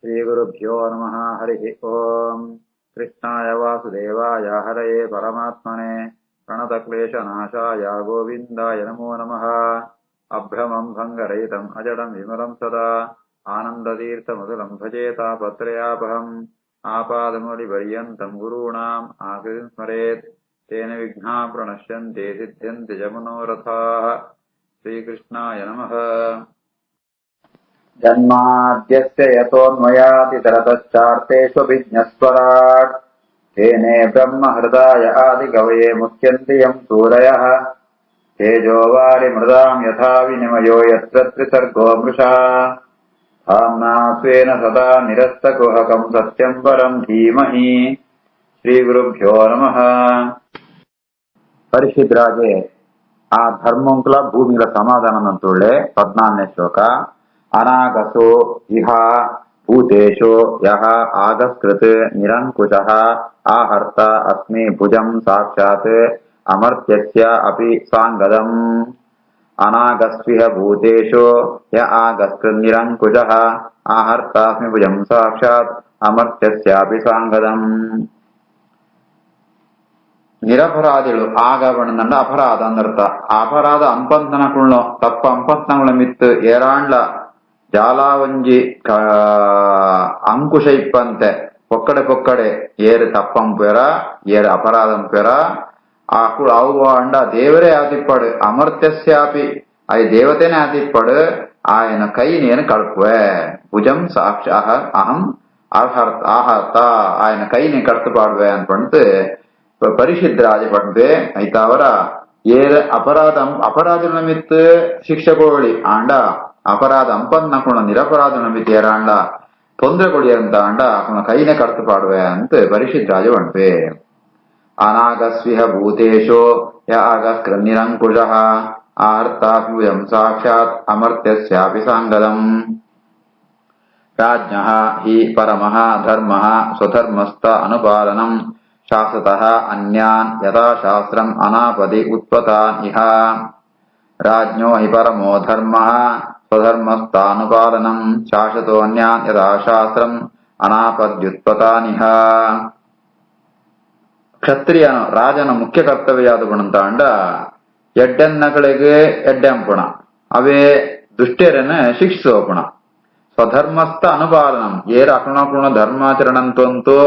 श्रीगुरुभ्यो नमः। हरिः ओम्। कृष्णाय वासुदेवाय हरये परमात्मने प्रणतक्लेशनाशाय गोविन्दाय नमो नमः। अभ्रमम् भङ्गरहितम् अजडम् विमलम् सदा आनन्दतीर्थमधुरम् भजेतापत्रयापहम् आपादमौलिपर्यन्तम् गुरूणाम् आकृतिम् स्मरेत् तेन विघ्नाः प्रणश्यन्ते सिद्ध्यन्ति च मनोरथाः। श्रीकृष्णाय नमः। जन्माद्यस्य यतोऽन्वयातितरतश्चार्तेष्वभिज्ञस्वराट् तेने ब्रह्महृदाय आदिकवये मुह्यन्ति यम् सूरयः तेजो वारिमृदाम् यथा विनिमयो यत्र त्रिसर्गो मृषा धाम्ना स्वेन सदा निरस्तकुहकम् सत्यम् परम् धीमहि। ಶ್ರೀಗುರುಭ್ಯೋ ನಮಃ. ಪರಿಶುದ್ಧರಾಗೆ ಆ ಧರ್ಮಂಕುಲ ಭೂಮಿಗಳ ಸಮಾಧಾನದಂತೊಳ್ಳೆ 14ನೇ ಶ್ಲೋಕ. ಅನಾಗಸೋ ಇಹ ಭೂತೇಶೋ ಯಹ ಆಗಸ್ಕೃತ್ ನಿರಂಕುಶಃ ಆಹರ್ತ ಅಸ್ಮಿ ಭುಜಂ ಸಾಕ್ಷಾತ್ ಅಮರ್ತ್ಯಸ್ಯ ಅಪಿ ಸಾಂಗದಂ. ಅನಾಗಸ್ವಿಹ ಭೂತೇಶೋ ಯ ಆಗಸ್ಕೃತ್ ನಿರಂಕುಶಃ ಆಹರ್ತ ಅಸ್ಮಿ ಭುಜಂ ಸಾಕ್ಷಾತ್ ಅಮರ್ತ್ಯಸ್ಯ ಅಪಿ ಸಾಂಗದಂ. ನಿರಪರಾಧಿಗಳು ಆಗಬಣ್ಣಂಡ ಅಪರಾಧ ಅಂದರ್ಥ. ಅಪರಾಧ ಅಂಪಂತನಕುಳ್ಳ ತಪ್ಪ ಅಂಪತ್ನಗಳ ಮಿತ್ತು ಏರಾಂಡ್ಲ ಜಾಲಾವಂಜಿ ಅಂಕುಶ ಇಪ್ಪಂತೆ ಪೊಕ್ಕಡೆ ಪೊಕ್ಕಡೆ ಏರು ತಪ್ಪಂಪೆರ ಏರು ಅಪರಾಧಂಪೆರ ಆಕುಳು ಅವು ಅಂಡ ದೇವರೇ ಆತಿಪ್ಪಡು ಅಮರ್ತ್ಯಸ್ಯಾಪಿ ಅవి ದೇವತೆನೇ ಆತಿಪ್ಪಡು ఆయన ಕೈ నేను కడుపువే భుజం సాక్ష అహం ఆహర్త ఆయన కై నేను కడుపుపాడువే అనిపంటు ಪರಿಶುದ್ಧರಾಜ ಪಡ್ದೆ ಐತಾವರ ಏರ ಅಪರಾಧ ನಿಮಿತ್ತ ಶಿಕ್ಷೆ ಕೊಡಿ ಆಂಡ ಅಪರಾಧ ಅಂಪನ್ ನಕುಣ ನಿರಪರಾಧ ನಿಮಿತ್ತ ಏರಾಂಡ ತೊಂದರೆ ಕೊಡಿ ಅಂತ ಆಂಡ ಅಕುಣ ಕೈನೇ ಕರ್ತು ಪಾಡುವೆ ಅಂತ ಪರಿಶುದ್ಧರಾಜ ಪಡ್ದೆ. ಅನಾಗಸ್ವಿಹ ಭೂತೇಶೋ ಯ ಆಗಸ್ಕೃ ನಿರಂಕುಶಃ ಆರ್ತಾಭ್ಯುಜಂ ಸಾಕ್ಷಾತ್ ಅಮರ್ತ್ಯಸ್ಯಾಪಿ ಸಾಂಗದಂ. ರಾಜ್ಞಃ ಹಿ ಪರಮಃ ಧರ್ಮಃ ಸ್ವಧರ್ಮಸ್ಥ ಅನುಪಾಲನಂ ಶಾಸತಃ ಅನ್ಯಾನ್ ಯಥಾಶಾಸ್ತ್ರಂ ಅನಾಪದಿ ಉತ್ಪತಾನ್ ಇಹ. ರಾಜ್ಞೋ ಹಿ ಪರಮೋ ಧರ್ಮಃ ಸ್ವಧರ್ಮಸ್ಥಾನುಪಾಲನಂ ಶಾಸತೋ ಅನ್ಯಾನ್ ಯಥಾಶಾಸ್ತ್ರಂ ಅನಾಪದ್ಯುತ್ಪತಾನಿಹ. ಕ್ಷತ್ರಿಯನು ರಾಜನ ಮುಖ್ಯ ಕರ್ತವ್ಯಯಾದಗುಣಂತ ಅಂಡ ಎಡ್ಡೆನ್ನಗಳಿಗೆ ಎಡ್ಡೆಂಪುಣ ಅವೇ ದುಷ್ಟರನ್ನ ಶಿಕ್ಷಿಸೋಪುಣ. ಸ್ವಧರ್ಮಸ್ಥ ಅನುಪಾಲನಂ ಏರ ಅಕುಣಕುಣ ಧರ್ಮಾಚರಣಂತಂತೂ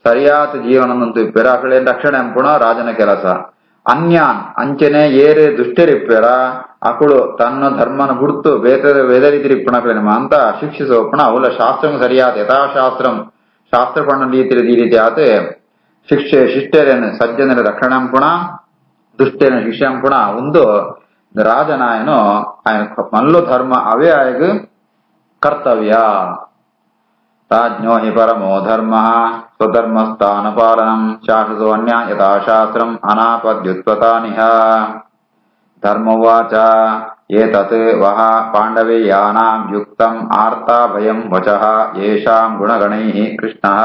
ಸರಿಯಾದ ಜೀವನದಂತೂ ಇಪ್ಪೆರ ಅಕಳೆ ರಕ್ಷಣೆ ಎಂಪುಣ ರಾಜನ ಕೆಲಸ. ಅನ್ಯಾನ್ ಅಂಚನೆ ಏರೆ ದುಷ್ಟರಿಪ್ಪೆರ ಅಕುಳು ತನ್ನ ಧರ್ಮನ ಗುರ್ತು ಬೇದರಿತಿರಿಪ್ಪಣಕಳೆನ ಅಂತ ಶಿಕ್ಷಿಸೋಪುಣ ಅವಳ ಶಾಸ್ತ್ರಂ ಸರಿಯಾದ ಯಥಾಶಾಸ್ತ್ರಂ ಶಾಸ್ತ್ರ ಪಣ್ಣ ರೀತಿ ಈ ರೀತಿ ಆತ ಶಿಷ್ಟರನ್ನು ಸಜ್ಜನರ ರಕ್ಷಣೆ ಎಂಪುಣ ದುಷ್ಟರನ್ನ ಶಿಕ್ಷೆ ಎಂಪುಣ ಒಂದು ರಾಜನಾಯನು ఆయన ಮಲ್ಲು ಧರ್ಮ ಅವೇ ಆಯಗ ಕರ್ತವ್ಯ. ರಾಜ್ಞೋ ಹಿ ಪರಮೋ ಧರ್ಮಃ ಸ್ವಧರ್ಮಸ್ಥಾನಪಾಲನಂ ಶಾಸತೋ ಅನ್ಯಾ ಯಥಾಶಾಸ್ತ್ರಂ ಅನಾಪದ್ಯುತ್ಪತಾನಿಹ. ಧರ್ಮವಾಚ ಏತತ್ ವಹ ಪಾಂಡವೇಯಾನಾಂ ಯುಕ್ತಂ ಆರ್ತಾಭಯಂ ವಚಃ ಯೇಷಾಂ ಗುಣಗಣೈಃ ಕೃಷ್ಣಃ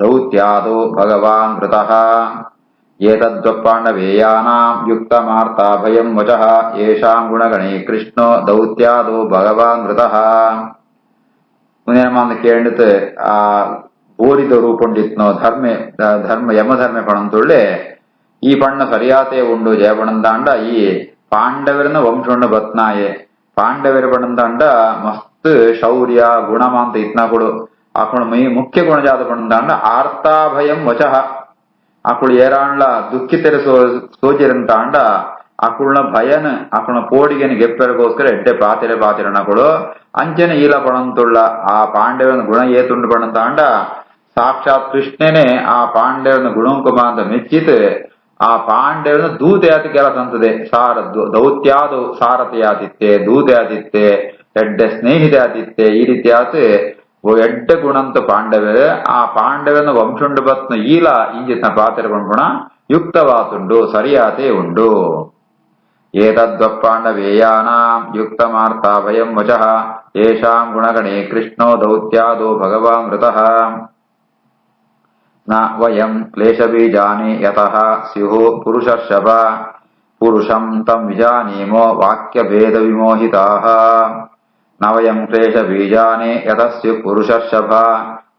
ದೌತ್ಯಾದೋ ಭಗವಾನ್ ಮೃತಃ. ಏತದ್ವಪಾಂಡವೇಯಾನಾಂ ಯುಕ್ತಮಾರ್ತಾಭಯಂ ವಚಃ ಯೇಷಾಂ ಗುಣಗಣೈಃ ಕೃಷ್ಣೋ ದೌತ್ಯಾದೋ ಭಗವಾನ್ ಮೃತಃ. ಮುಂದಿನ ಕೇಳಿತು ಆ ಬೋರಿದ ರೂಪುಂಡಿತ್ನೋ ಧರ್ಮ ಯಮಧರ್ಮ ಪಣಂತುಳ್ಳೆ ಈ ಪಣ್ಣ ಸರಿಯಾತೆ ಉಂಡು ಜಯ ಪಣಂದಾಂಡ ಈ ಪಾಂಡವರನ್ನ ವಂಶೊಂಡ ಬತ್ನಾಯೆ ಪಾಂಡವರ ಪಣಂದಾಂಡ ಮಸ್ತ್ ಶೌರ್ಯ ಗುಣಮಾಂತ ಇತ್ನಾಕುಳು ಆಕುಳು ಮೈ ಮುಖ್ಯ ಗುಣಜಾತ ಪಣಂದಾಂಡ ಆರ್ತಾಭಯಂ ವಚಃ ಆಕುಳು ಏರಾಂಡ್ಲ ದುಃಖಿತರ ಸೋಜಿರಂತಾಂಡ ಅಕುಳ್ನ ಭಯನ ಅಕುಳ ಪೋಡಿಗೆನ ಗೆಪ್ಪೆರಗೋಸ್ಕರ ಎಡ್ಡೆ ಪಾತಿರನಕುಳು ಅಂಚನೆ ಈಲ ಪಣಂತುಳ್ಳ ಆ ಪಾಂಡವನ ಗುಣ ಏತುಂಡು ಪಣಂತಾಂಡ ಸಾಕ್ಷಾತ್ ಕೃಷ್ಣನೇ ಆ ಪಾಂಡವನ ಗುಣಂಕುಮ ಅಂತ ಮೆಚ್ಚಿತ್ ಆ ಪಾಂಡವನ ದೂತೆಯಾತಿ ಕೆಲಸ ಅಂತದೆ ಸಾರ ದೌತ್ಯಾದು ಸಾರಥಿಯಾತಿತ್ತೆ ದೂತೆಯಾತಿತ್ತೆ ಎಡ್ಡೆ ಸ್ನೇಹಿತೆ ಆತಿತ್ತೆ ಈ ರೀತಿ ಆತ ಎಡ್ಡೆ ಗುಣಂತ ಪಾಂಡವ ಆ ಪಾಂಡವನ ವಂಶುಂಡು ಬತ್ನ ಈಲ ಇಂಜಿನ ಪಾತಿರ ಪಣಗುಣ ಯುಕ್ತವಾತುಂಡು ಸರಿಯಾತೆ ಉಂಡು. ಏತದ್ವಪಾಂಡವೇಯಾನಾಂ ಯುಕ್ತಮಾರ್ತಾಭಯಂ ವಚಃ ಯೇಷಾಂ ಗುಣಗಣೇ ಕೃಷ್ಣೋ ದೌತ್ಯಾದೋ ಭಗವಾನ್ ಮೃತಃ. ನ ವಯಂ ಕ್ಲೇಶಬೀಜಾನಿ ಯತಃ ಸ್ಯುಃ ಪುರುಷರ್ಷಭ ಪುರುಷಂ ತಂ ವಿಜಾನೀಮೋ ವಾಕ್ಯಭೇದ ವಿಮೋಹಿತಾಃ. ನವಯಂ ಕ್ಲೇಶ ಬೀಜಾನಿ ಯತಸ್ಯು ಪುರುಷರ್ಷಭ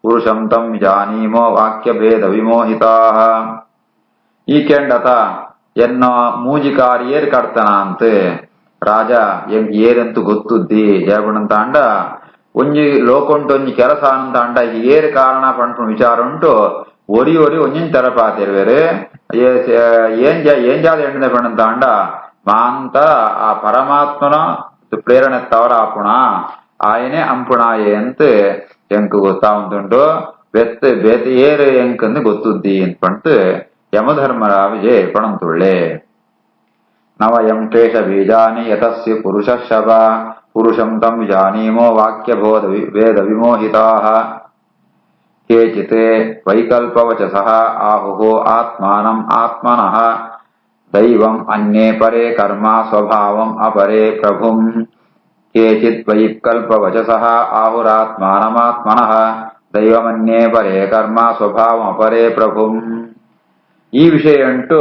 ಪುರುಷಂ ತಂ ಜಾನೀಮೋ ವಾಕ್ಯ ಭೇದ ವಿಮೋಹಿತಾಃ. ಈ ಕೆಂಡತ ಎನ್ನ ಮೂಜಿಕಾರಿ ಏರ್ ಕಡ್ತನಾಂತ ರಾಜ ಎಂಗ್ ಏರಂತೂ ಗೊತ್ತುದ್ದಿ ಜಯಬಣಂತಾಂಡ ಒಂಜಿ ಲೋಕೊಂಟೊಂಜಿ ಕೆಲಸ ಅಂತಾಂಡ ಏರ್ ಕಾರಣ ಪಂಡ ವಿಚಾರ ಉಂಟು ಒರಿ ಒರಿ ಒಂಜಿನ ತೆರಪಾತಿರ್ವೇರು ಏನ್ ಜಾದ ಎಂಡನೆ ಪಣಂತಾಂಡ ಮಾಂತ ಆ ಪರಮಾತ್ಮನ ಪ್ರೇರಣೆ ತವರ ಆಪುಣ ఆయనే ಅಂಪುಣಾಯೆ ಅಂತ ಎಂಕ್ ಗೊತ್ತಾ ಉಂಟು ಬೆತ್ತ ಬೇತ ಏರು ಎಂಕಂದು ಗೊತ್ತುದ್ದಿ ಅಂತ ಪಂಟ್ ಯಮಧರ್ಮರಾವಿಜೆ ಪಣಂತುಳ್ಳೆ. ನವಯಂ ಕ್ಲೇಶ ಬೀಜಾನಿ ಯತಸ್ಯ ಪುರುಷರ್ಷಭ ಪುರುಷಂ ತಂ ಜಾನೀಮೋ ವಾಕ್ಯ ಭೇದ ವಿಮೋಹಿತಾಃ. ಕೇಚಿತ್ ವೈಕಲ್ಪವಚಸಃ ಆಹುಃ ಆತ್ಮಾನಂ ಆತ್ಮನಃ ದೈವಂ ಅನ್ಯೇ ಪರೇ ಕರ್ಮ ಸ್ವಭಾವಂ ಅಪರೇ ಪ್ರಭುಂ. ಕೇಚಿತ್ ವೈಕಲ್ಪವಚಸಃ ಆಹುರಾತ್ಮಾನಮಾತ್ಮನಃ ದೈವಮನ್ಯೇ ಪರೇ ಕರ್ಮ ಸ್ವಭಾವಂ ಅಪರೇ ಪ್ರಭುಂ. ಈ ವಿಷಯ ಅಂಟು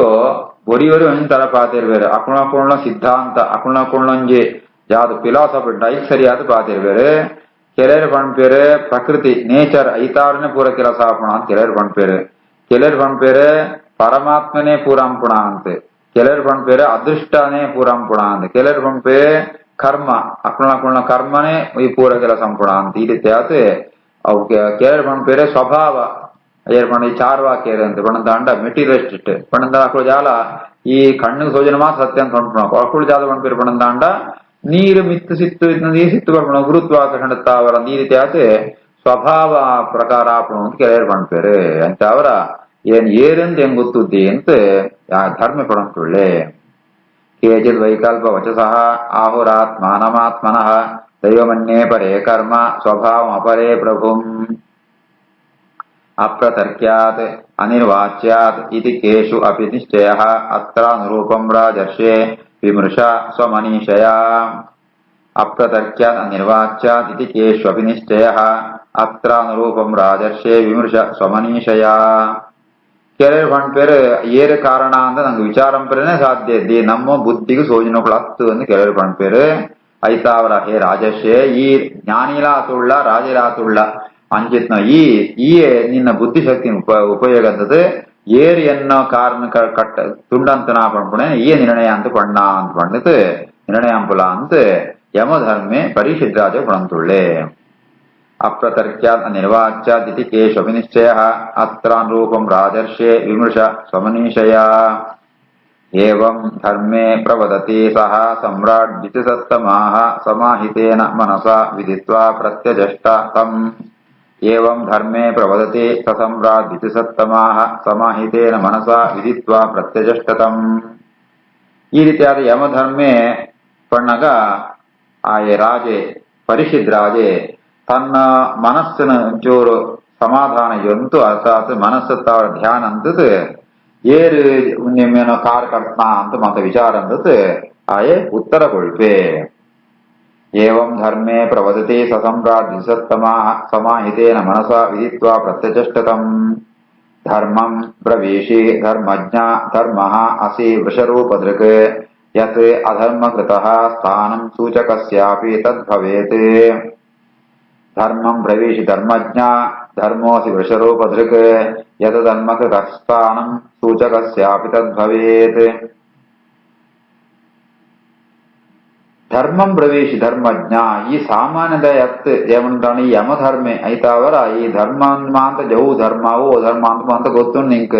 ಒರಿಯೊರಿ ಒಂಜಿ ತರಪಾತಿರ್ವೇರು ಅಕುಣ ಸಿದ್ಧಾಂತ ಅಕುಣೊಂಜಿ ಯಾವ್ದು ಫಿಲಾಸಫಿ ಡೈಕ್ ಸರಿಯಾದ ಪಾತಿರ್ವೇರು. ಕೆಲರು ಪಣ್ಪೇರು ಪ್ರಕೃತಿ ನೇಚರ್ ಐತಾರನೆ ಪೂರ ಕೆಲಸ ಆಪುಣ ಅಂತ ಕೆಲರು ಪಣ್ಪೇರು. ಕೆಲರು ಪಣ್ಪೇರು ಪರಮಾತ್ಮನೇ ಪೂರಂಪುಣ ಅಂತ ಕೆಲರು ಪಣ್ಪೇರು ಅದೃಷ್ಟನೇ ಪೂರಂಪುಣ ಅಂತ ಕೆಲರು ಪಣ್ಪೇರು ಕರ್ಮ ಅಕುಣ ಕರ್ಮನೇ ಈ ಪೂರ ಕೆಲಸ ಅಂಪುಣ ಅಂತ ಈ ರೀತಿ ಆತ ಅವು ಕೆಲರು ಪಣ್ಪೇರು ಸ್ವಭಾವ ಏರ್ ಪಂಡ ಈ ಚಾರ್ವಾಕ್ಯರು ಅಂತ ಪಣಂತಾಂಡ ಮೆಟೀರಿಯಲಿಸ್ಟ್ ಪಣಂದ ಅಕ್ಕಳು ಜಾಲ ಈ ಕಣ್ಣಿಗೆ ಸೋಜನ ಮಾತ್ರ ಸತ್ಯ ಅಂತ ಪಂಪಣ ಅಕ್ಕಳು ಜಾಲ ಪಣ್ಪೇರು ಪಣಂತಾಂಡ ನೀರು ಮಿತ್ತು ಸಿತ್ತು ನೀರು ಸಿತ್ತು ಪಡ್ಪಣ ಗುರುತ್ವಾಕರ್ಷಣ ತಾವರ ಈ ರೀತಿ ಆತ ಸ್ವಭಾವ ಪ್ರಕಾರ ಆಪಣ ಅಂತ ಕೆಲರು ಪಣ್ಪೇರು ಅಂತ ಅವರ ಏನ್ ಏರಂತ ಹೆಂಗ್ ಗೊತ್ತುದ್ದಿ ಅಂತ ಧರ್ಮ ಪಡಂತುಳ್ಳೆ. ಕೇಚಿದ್ ವೈಕಲ್ಪ ವಚಸಃ ಆಹುರಾತ್ಮಾನಮಾತ್ಮನಃ ದೈವಮನ್ಯೇ ಪರೇ ಕರ್ಮ ಸ್ವಭಾವಂ ಅಪರೇ ಪ್ರಭುಂ. ಅಪ್ರತರ್ಕ್ಯಾತ್ ಅನಿರ್ವಾಚ್ಯಾತ್ ಇತಿ ಕೇಷು ಅಪಿ ನಿಶ್ಚಯಃ ಅತ್ರಾನುರೂಪಂ ರಾಜರ್ಷೇ ವಿಮೃಶ ಸ್ವಮನೀಷಯಾ. ಅಪ್ರತರ್ಕ್ಯಾತ್ ಅನಿರ್ವಾಚ್ಯಾತ್ ಇತಿ ಕೇಷು ಅಪಿ ನಿಶ್ಚಯಃ ಅತ್ರಾನುರೂಪಂ ರಾಜರ್ಷೇ ವಿಮೃಶ ಸ್ವಮನೀಷಯಾ. ಕೆಲರು ಪಣ್ಪೇರು ಏರು ಕಾರಣ ಅಂತ ನಂಗೆ ವಿಚಾರಂಪರೇನೆ ಸಾಧ್ಯ ಇದ್ದಿ ನಮ್ಮ ಬುದ್ಧಿಗೂ ಸೋಜಿನಗಳು ಹತ್ತು ಅಂತ ಕೆಲರು ಪಣ್ಪೇರು ಐತಾವರ ಹೇ ರಾಜರ್ಷೇ ಈ ಜ್ಞಾನಿಲಾತುಳ್ಳ ರಾಜರಾತುಳ್ಳ ಅಂಚಿತ್ನ ಈ ನಿನ್ನ ಬುದ್ಧಿಶಕ್ತಿ ಉಪಯೋಗ ಅಂತದ್ದು ಏರು ಎನ್ನೋ ಕಾರಣ ಕಟ್ಟ ತುಂಡಂತನಾ ಪಣ್ಪುಣೆ ಈ ನಿರ್ಣಯ ಅಂತ ಪಣ್ಣ ಅಂತ ಪಂಡಿತ್ ನಿರ್ಣಯ ಅಂಪುಲ ಅಂತ ಯಮಧರ್ಮೆ ಪರಿಶುದ್ರಾಜ ಪಣಂತುಳ್ಳೆ. ಅಪ್ರತರ್ಕ್ಯಾತ್ ಅನಿರ್ವಾಚ್ಯಾತ್ ಇತಿ ಕೇಶವ ನಿಶ್ಚಯಃ ಅತ್ರಾನುರೂಪಂ ರಾಜರ್ಷೇ ವಿಮೃಶ ಸ್ವಮನೀಷಯಾ. ಏವಂ ಧರ್ಮೇ ಪ್ರವದತಿ ಸಹ ಸಮ್ರಾಟ್ ದ್ವಿತಿಸತ್ತಮಾಹ ಸಮಾಹಿತೇನ ಮನಸಾ ವಿದಿತ್ವಾ ಪ್ರತ್ಯಜಷ್ಟ ತಂ. ಏವಂ ಧರ್ಮೇ ಪ್ರವದತಿ ಸ ಸಮ್ರಾಟ್ ದ್ವಿತಿಸತ್ತಮಾಹ ಸಮಾಹಿತೇನ ಮನಸಾ ವಿದಿತ್ವಾ ಪ್ರತ್ಯಜಷ್ಟ ತಂ. ಈ ರೀತಿಯಾದ ಯಮಧರ್ಮೇ ಪಣ್ಣಗ ಆಯೆ ರಾಜೆ ಪರಿಷಿದ್ ರಾಜೆ ತನ್ನ ಮನಸ್ಸಿನ ಒಂಚೂರು ಸಮಾಧಾನ ಎಂತು ಅರ್ಥಾತ್ ಮನಸ್ಸತ್ತ ಧ್ಯಾನ ಅಂತದ್ ಏರು ನಿಮ್ಮೇನೋ ಕಾರ್ ಕಟ್ನ ಅಂತ ಮತ ವಿಚಾರ ಅಂತದ್ ಆಯೆ ಉತ್ತರ ಕೊಳ್ಪೆ. ಏವಂ ಧರ್ಮೇ ಪ್ರವದತಿ ಸ ಸಮ್ರಾಟ್ ದ್ವಿಸತ್ತಮಾಹ ಸಮಾಹಿತೇನ ಮನಸಾ ವಿದಿತ್ವಾ ಪ್ರತ್ಯಚಷ್ಟತಂ. ಧರ್ಮಂ ಬ್ರವೀಷಿ ಧರ್ಮಜ್ಞ ಧರ್ಮಃ ಅಸಿ ವೃಷರೂಪದೃಕ್ ಯತ್ ಅಧರ್ಮಕೃತಃ ಸ್ಥಾನಂ ಸೂಚಕಸ್ಯಾಪಿ ತದ್ಭವೇತ್. ಧರ್ಮಂ ಬ್ರವೀಷಿ ಧರ್ಮಜ್ಞ ಧರ್ಮೋಸಿ ವೃಷರೂಪದೃಕ್ ಯತ್ ಧರ್ಮಕೃತಃ ಸ್ಥಾನಂ ಸೂಚಕಸ್ಯಾಪಿ ತದ್ಭವೇತ್. ಧರ್ಮಂ ಬ್ರವೀಷಿ ಧರ್ಮಜ್ಞ ಈ ಸಾಮಾನ್ಯದ ಎತ್ ಏಮಂತಾಣ ಈ ಯಮಧರ್ಮೆ ಐತಾವರ ಈ ಧರ್ಮ ಅಂತ ಜವು ಧರ್ಮವು ಧರ್ಮ ಅಂತ ಗೊತ್ತು ನಿಂಕ್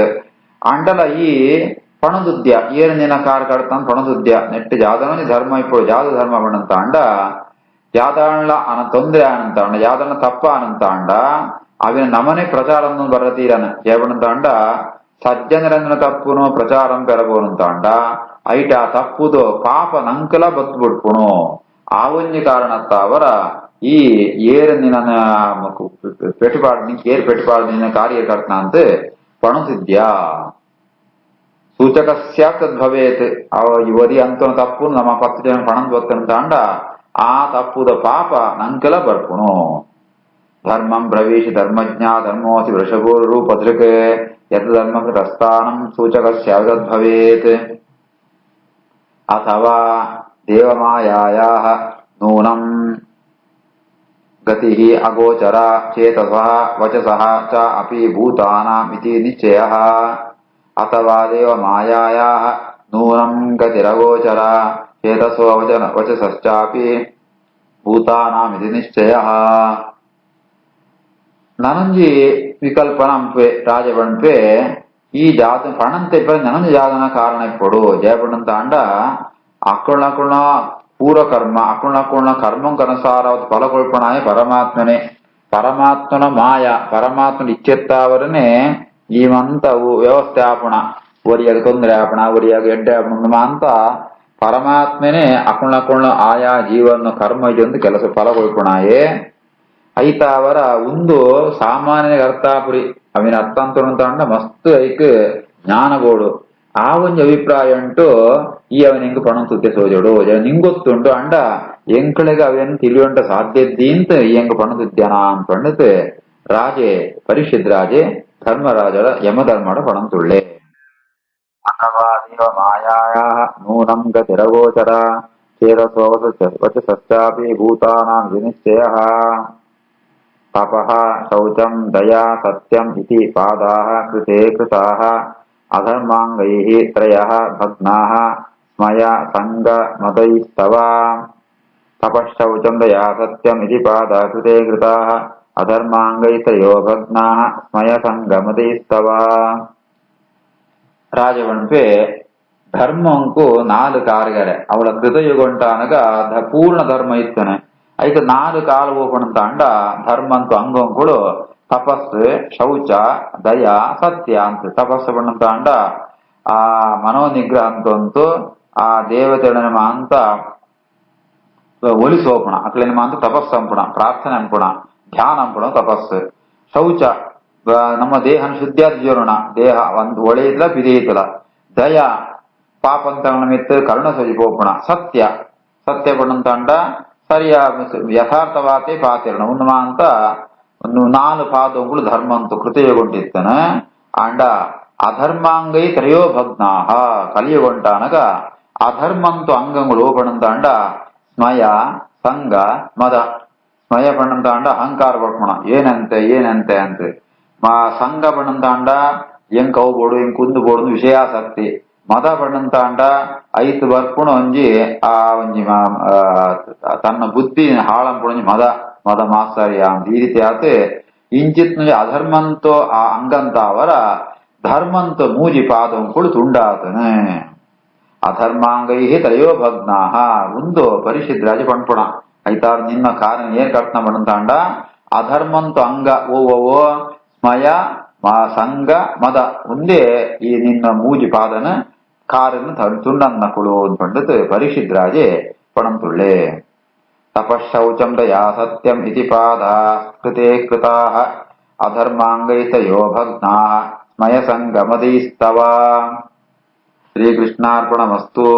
ಅಂಡಲ ಈ ಪಣದುದ್ಯ ಏರು ನಿನ್ನ ಕಾರ್ ಕಡ್ತಾನ ಪಣದುದ್ಯ ನೆಟ್ಟು ಜಾದನ ಧರ್ಮ ಇಪ್ಪಳು ಜಾದ ಧರ್ಮ ಪಣಂತ ಅಂಡ ಜಾದಾಣ್ಣ ಅನ ತೊಂದರೆ ಆನಂತಾಂಡ ಜಾದನ ತಪ್ಪ ಆನಂತಾಂಡ ಅವಿನ ನಮನೆ ಪ್ರಚಾರನ್ನು ಬರತೀರನ ಜೇವಣಂತಾಂಡ ಸಜ್ಜನರನ್ನ ತಪ್ಪುನು ಪ್ರಚಾರಂ ಪೆರಬೋನಂತಾಂಡ ಐಟ ತಪ್ಪುದು ಪಾಪ ನಂಕಲ ಬತ್ತು ಬಿಡ್ಪುಣು ಆ ಒಂಜಿ ಕಾರಣತ್ತ ಅವರ ಈ ಏರು ನಿನ್ನ ಪೆಟ್ಟುಪಾಡು ನಿಂಗೆ ಏರು ಪೆಟ್ಟುಪಾಡು ನಿನ್ನ ಕಾರ್ಯ ಕಟ್ನ ಅಂತ ಪಣುತ್ತಿದ್ಯಾ ಸೂಚಕಸ್ಯಾತದ್ಭವೇತ್ ಅವ ಇವರಿ ಅಂತ ತಪ್ಪು ನಮ್ಮ 10 ಜನ ಪಣಂದ್ ಗೊತ್ತಂತಾಂಡ ಆ ತಪ್ಪುದ ಪಾಪ ನಂಕಲ ಬರ್ಪುಣು. ಧರ್ಮಂ ಬ್ರವೀಷಿ ಧರ್ಮಜ್ಞ ಧರ್ಮೋಸಿ ವೃಷಭೂರೂಪದೃಕ್ ಯತ್ ಧರ್ಮಕೃತಸ್ಥಾನಂ ಸೂಚಕಸ್ಯಾತದ್ಭವೇತ್. ಅಥವಾ ದೇವಮಾಯಾಯಾಃ ನೂನಂ ಗತಿಃ ಅಗೋಚರ ಚೇತಸಃ ವಚಸಃ ಚ ಅಪಿ ಭೂತಾನಾಮಿತಿ ನಿಶ್ಚಯಃ ಅಥವಾ ದೇವ ಮಾಯಾಯಾಃ ನೂನಂ ಗತಿರಗೋಚರ ಚೇತಸೋ ವಚಸಶ್ಚಾಪಿ ಭೂತಾನಾಮಿತಿ ನಿಶ್ಚಯಃ. ನನಂಜಿ ವಿಕಲ್ಪನಂಪೆ ರಾಜಬಣ್ಪೆ ಈ ಜಾತ ಪಣಂತೆ ನನಂಜಿ ಜಾಗನ ಕಾರಣ ಇಪ್ಪಡು ಜಯಪಡಂತ ಅಂಡ ಅಕ್ಕುಳ ಪೂರ್ವಕರ್ಮ ಅಕ್ಕುಳ ಕರ್ಮಂಕನುಸಾರ ಫಲ ಕೊಳ್ಪಣಾಯ ಪರಮಾತ್ಮನೆ ಪರಮಾತ್ಮನ ಮಾಯ ಪರಮಾತ್ಮನ ಇಚ್ಛೆತ್ತಾವರನೆ ಈ ಮಂತವು ವ್ಯವಸ್ಥೆ ಆಪಣ ಒರಿಯಾಗ ತೊಂದರೆ ಆಪಣ ಒರಿಯಾಗ ಎಡ್ಡೆ ಆಪಣ ಅಂತ ಪರಮಾತ್ಮನೆ ಅಕ್ಕುಳ ಆಯಾ ಜೀವನ ಕರ್ಮ ಇದೊಂದು ಕೆಲಸ ಫಲ ಕೊಳ್ಪಣಾಯೇ ಐತ ಅವರ ಒಂದು ಸಾಮಾನ್ಯ ಅರ್ಥಾಪುರಿ ಅವಿನ ಅರ್ಥಾಂತರ ಅಂಡ ಮಸ್ತ್ ಐಕ್ ಜ್ಞಾನಗೋಡು ಆ ಒಂದು ಅಭಿಪ್ರಾಯ ಉಂಟು ಈ ಅವನ ಹೆಂಗ್ ಪಣ ತುದ್ದೆ ಸೋಜೋಡು ನಿಂಗೊತ್ತುಂಟು ಅಂಡ ಎಂಕಳಿಗೆ ಅವೇನು ತಿಳಿಯುವಂಟ ಸಾಧ್ಯದ್ದಿ ಅಂತ ಈ ಹೆಂಗ್ ಪಣ ತುದ್ಯಾನ ಅನ್ಕೊಂಡತ್ ರಾಜೆ ಪರಿಷದ್ ರಾಜೆ ಧರ್ಮರಾಜರ ಯಮಧರ್ಮಡ ಪಣ ತುಳ್ಳೆ ಅಥವಾ ದೇವ ಮಾಯಾಯ ನೂನಂ ಗತಿರಗೋಚರ ಚೇತಸೋ ವಚಸಶ್ಚಾಪಿ ಭೂತಾನಾಂ ವಿನಿಶ್ಚಯಃ ತಪಃ ಶೌಚಂ ದಯಾ ಸತ್ಯಂ ಇತಿ ಪಾದಾಃ ಕೃತೆ ಕೃತಾಃ ಅಧರ್ಮಾಂಗೈಃ ತ್ರಯಃ ಭಗ್ನಾಃ ಸ್ಮಯ ಸಂಗ ಮದೈಸ್ತವ. ತಪಃಶೌಚಂ ದಯಾ ಸತ್ಯಂ ಇತಿ ಪಾದಾ ಕೃತೆ ಕೃತಾಃ ಅಧರ್ಮಾಂಗೈಃ ತ್ರಯೋ ಭಗ್ನಾಃ ಸ್ಮಯ ಸಂಗ ಮದೈಸ್ತವ. ರಾಜವಣ್ಪೆ ಧರ್ಮಂಕು 4 ಕಾರ್ಯಗರೆ ಅವಳ ಕೃತಯುಗೊಂಟ ಅನಗ ಪೂರ್ಣ ಧರ್ಮ ಇತ್ತನೆ ಐತ 4 ಕಾಲ ಓಪಣಂತ ಅಂಡ ಧರ್ಮಂತು ಅಂಗಂಕುಳು ತಪಸ್ಸು ಶೌಚ ದಯ ಸತ್ಯ ಅಂತ ತಪಸ್ಸು ಬಣ್ಣಂತ ಅಂಡ ಆ ಮನೋನಿಗ್ರಹ ಅಂತಂತು ಆ ದೇವತೆಗಳ ಅಂತ ಒಲಿಸೋಪಣ ಅಕ್ಲೇನ ಅಂತ ತಪಸ್ಸು ಅಂಪುಣ ಪ್ರಾರ್ಥನೆ ಅಂಪುಣ ಧ್ಯಾನ ಅಂಪುಣ ತಪಸ್ಸು ಶೌಚ ನಮ್ಮ ದೇಹನ ಶುದ್ಧಿಯಾದ ಜೀವನ ದೇಹ ಒಂದು ಒಳೆಯಿಲ್ಲ ಬಿದಿಯಿತಲ ದಯ ಪಾಪಂತಗಳ ಮಿತ್ತ ಕರುಣ ಸಜಿಪೋಪಣ ಸತ್ಯ ಸತ್ಯ ಬಣ್ಣಂತ ಅಂಡ ಸರಿಯ ಯಥಾರ್ಥವಾತೆ ಪಾತಿರಣ ಉನ್ಮ ಅಂತ ಒಂದು 4 ಪಾದಗಳು ಧರ್ಮ ಅಂತ ಕೃತಯುಗೊಂಡಿತ್ತನ ಅಂಡ ಅಧರ್ಮಾಂಗೈ ತ್ರಯೋ ಭಗ್ನಾಹ ಕಲಿಯುಗೊಂಟ ಅನಗ ಅಧರ್ಮಂತು ಅಂಗಗಳು ಪಣಂತ ಅಂಡ ಸ್ಮಯ ಸಂಗ ಮದ ಸ್ಮಯ ಪಣಂತ ಅಂಡ ಅಹಂಕಾರ ಪಡ್ಪಣ ಏನಂತೆ ಅಂತ ಸಂಘ ಬಣ್ಣಂತ ಅಂಡ ಹೆಂಗ್ ಕವು ಬೋಡು ಹೆಂಗ್ ಕುಂದು ಬೋಡು ವಿಷಯಾಸಕ್ತಿ ಮದ ಬಣ್ಣಂತ ಅಂಡ ಐತ್ ಬರ್ಪುಣ ಒಂಜಿ ಆ ಒಂಜಿ ತನ್ನ ಬುದ್ಧಿ ಹಾಳಂಪುಣಿ ಮದ ಮಾತ್ಸರ್ಯ ಅಂತ ಈ ರೀತಿ ಆತ ಇಂಚಿತ್ ಅಧರ್ಮಂತೋ ಆ ಅಂಗಂತ ಅವರ ಧರ್ಮಂತ ಮೂಜಿ ಪಾದಂಕುಳು ತುಂಡಾತನೆ ಅಧರ್ಮಾಂಗೈ ತ್ರಯೋ ಭಗ್ನಾಹ ಒಂದು ಪರಿಷದ್ ರಾಜ ಪಣ್ಪುಣ ಐತಾರ ನಿನ್ನ ಕಾರಣ ಏನ್ ಕರ್ತನ ಬಣ್ಣಂತ ಅಂಡ ಅಧರ್ಮಂತು ಅಂಗ ಓ ಸ್ಮಯ ಸಂಗ ಮದ ಒಂದೇ ಈ ನಿನ್ನ ಮೂಜಿ ಪಾದನ ಕಾರನ್ನು ತುಂಡನ್ನಕುಳು ಅಂದ್ಕೊಂಡತ್ ಪರಿಷದ್ ರಾಜೆ ಪಣಂತುಳ್ಳೆ. ತಪಃಶೌಚಂ ದಯಾ ಸತ್ಯಂ ಇತಿ ಪಾದಾ ಕೃತೆ ಕೃತಾಃ ಅಧರ್ಮಾಂಗೈ ತ್ರಯೋ ಭಗ್ನಾಃ ಸ್ಮಯ ಸಂಗ ಮದೈಸ್ತವ. ಶ್ರೀಕೃಷ್ಣಾರ್ಪಣಮಸ್ತು.